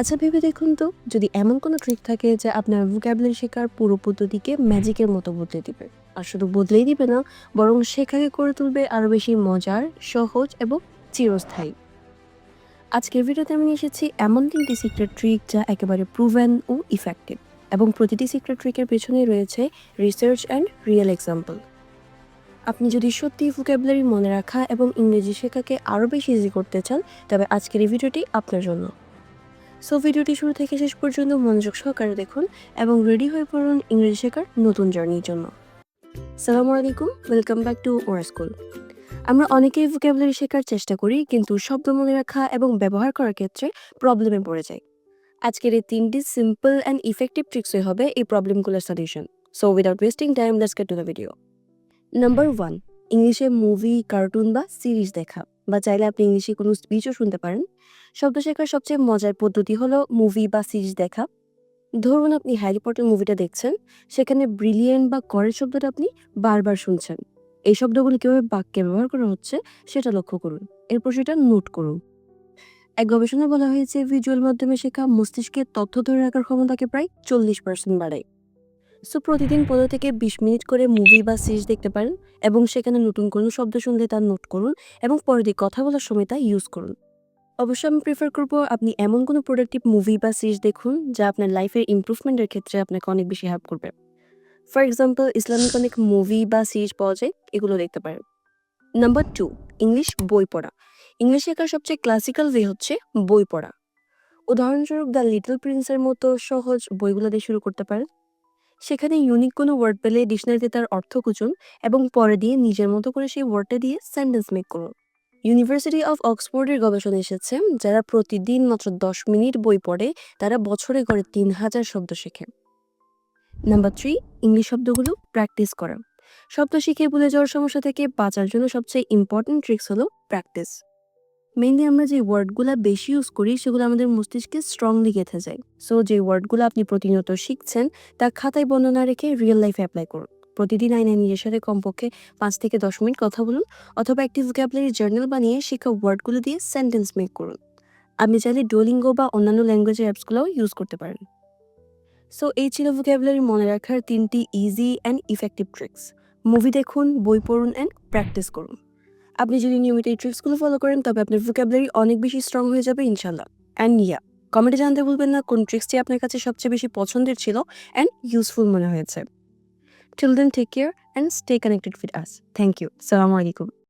আচ্ছা ভেবে দেখুন তো, যদি এমন কোনো ট্রিক থাকে যা আপনার ভোকাবুলারি শেখার পুরো পদ্ধতিকে ম্যাজিকের মতো বদলে দিবে। আর শুধু বদলেই দিবে না, বরং শেখাকে করে তুলবে আরো বেশি মজার, সহজ এবং চিরস্থায়ী। আজকের ভিডিওতে আমি নিয়ে এসেছি এমন ৩টি সিক্রেট ট্রিক যা একেবারে প্রুভেন ও ইফেক্টিভ, এবং প্রতিটি সিক্রেট ট্রিকের পেছনে রয়েছে রিসার্চ অ্যান্ড রিয়েল এক্সাম্পল। আপনি যদি সত্যি ভোকাবুলারি মনে রাখা এবং ইংরেজি শেখাকে আরও বেশি ইজি করতে চান, তবে আজকের এই ভিডিওটি আপনার জন্য। সো ভিডিওটি শুরু থেকে শেষ পর্যন্ত মনোযোগ সহকারে দেখুন এবং রেডি হয়ে পড়ুন ইংরেজি শেখার নতুন জার্নির জন্য। আসসালামু আলাইকুম, ওয়েলকাম ব্যাক টু ওরা স্কুল। আমরা অনেকেই ভোকাবুলারি শেখার চেষ্টা করি, কিন্তু শব্দ মনে রাখা এবং ব্যবহার করার ক্ষেত্রে প্রবলেমে পড়ে যাই। আজকের এই 3টি সিম্পল অ্যান্ড ইফেক্টিভ ট্রিক্সই হবে এই প্রবলেমগুলোর solution. So without wasting time, let's get to the video. Number 1, ইংলিশে মুভি, কার্টুন বা সিরিজ দেখা, বা চাইলে আপনি ইংলিশে কোনো স্পিচও শুনতে পারেন। শব্দ শেখার সবচেয়ে মজার পদ্ধতি হলো মুভি বা সিরিজ দেখা। ধরুন আপনি হ্যারি পটার মুভিটা দেখছেন, সেখানে ব্রিলিয়েন্ট বা করের শব্দটা আপনি বারবার শুনছেন। এই শব্দগুলো কিভাবে বাক্যে ব্যবহার করা হচ্ছে সেটা লক্ষ্য করুন, এরপর সেটা নোট করুন। এক গবেষণায় বলা হয়েছে, ভিজুয়াল মাধ্যমে শেখা মস্তিষ্কের তথ্য ধরে রাখার ক্ষমতাকে প্রায় 40% বাড়ায়। সো প্রতিদিন 15 থেকে 20 মিনিট করে মুভি বা সিরিজ দেখতে পারেন, এবং সেখানে নতুন কোনো শব্দ শুনলে তা নোট করুন এবং পরের দিন কথা বলার সময় তা ইউজ করুন। অবশ্য আমি প্রেফার করব আপনি এমন কোনো প্রোডাক্টিভ মুভি বা সিরিজ দেখুন যা আপনার লাইফের ইমপ্রুভমেন্টের ক্ষেত্রে আপনাকে অনেক বেশি হেল্প করবে। ফর এক্সাম্পল, ইসলামিক অনেক মুভি বা সিরিজ পাওয়া যায়, এগুলো দেখতে পারেন। নাম্বার 2, ইংলিশ বই পড়া। ইংলিশ শেখার সবচেয়ে ক্লাসিক্যাল ওয়ে হচ্ছে বই পড়া। উদাহরণস্বরূপ দ্য লিটল প্রিন্সের মতো সহজ বইগুলো দিয়ে শুরু করতে পারেন। সেখানে ইউনিক কোনো ওয়ার্ড পেলে ডিকশনারিতে তার অর্থ খুঁজুন এবং পরে দিয়ে নিজের মতো করে সেই ওয়ার্ডটা দিয়ে সেন্টেন্স মেক করুন। ইউনিভার্সিটি অফ অক্সফোর্ডের গবেষণা এসেছে, যারা প্রতিদিন মাত্র 10 মিনিট বই পড়ে তারা বছরে গড়ে 3000 শব্দ শেখে। নাম্বার 3, ইংলিশ শব্দগুলো প্র্যাকটিস করা। শব্দ শিখে ভুলে যাওয়ার সমস্যা থেকে বাঁচার জন্য সবচেয়ে ইম্পর্টেন্ট ট্রিক্স হলো প্র্যাকটিস। মেইনলি আমরা যে ওয়ার্ডগুলো বেশি ইউজ করি সেগুলো আমাদের মস্তিষ্কে স্ট্রংলি গেঁথে যায়। সো যে ওয়ার্ডগুলো আপনি প্রতিনিয়ত শিখছেন তা খাতায় বর্ণনা রেখে রিয়েল লাইফে অ্যাপ্লাই করুন। প্রতিদিন আইনে নিজের সাথে কমপক্ষে 5 থেকে 10 মিনিট কথা বলুন, অথবা একটি ভোকাবুলারি জার্নাল বানিয়ে শেখা ওয়ার্ডগুলো দিয়ে সেন্টেন্স মেক করুন। আপনি চাইলে ডুওলিঙ্গো বা অন্যান্য ল্যাঙ্গুয়েজের অ্যাপসগুলোও ইউজ করতে পারেন। সো এই ছিল ভোকাবুলারি মনে রাখার 3টি easy and effective tricks. Movie দেখুন, বই পড়ুন অ্যান্ড প্র্যাকটিস করুন। আপনি যদি নিয়মিত এই ট্রিক্সগুলো ফলো করেন, তবে আপনার ভোকাবুলারি অনেক বেশি স্ট্রং হয়ে যাবে ইনশাল্লাহ। অ্যান্ড কমেন্টে জানাতে ভুলবেন না কোন ট্রিক্সটি আপনার কাছে সবচেয়ে বেশি পছন্দের ছিল অ্যান্ড ইউজফুল মনে হয়েছে। Till then, take care and stay connected with us. Thank you. আসসালামু আলাইকুম।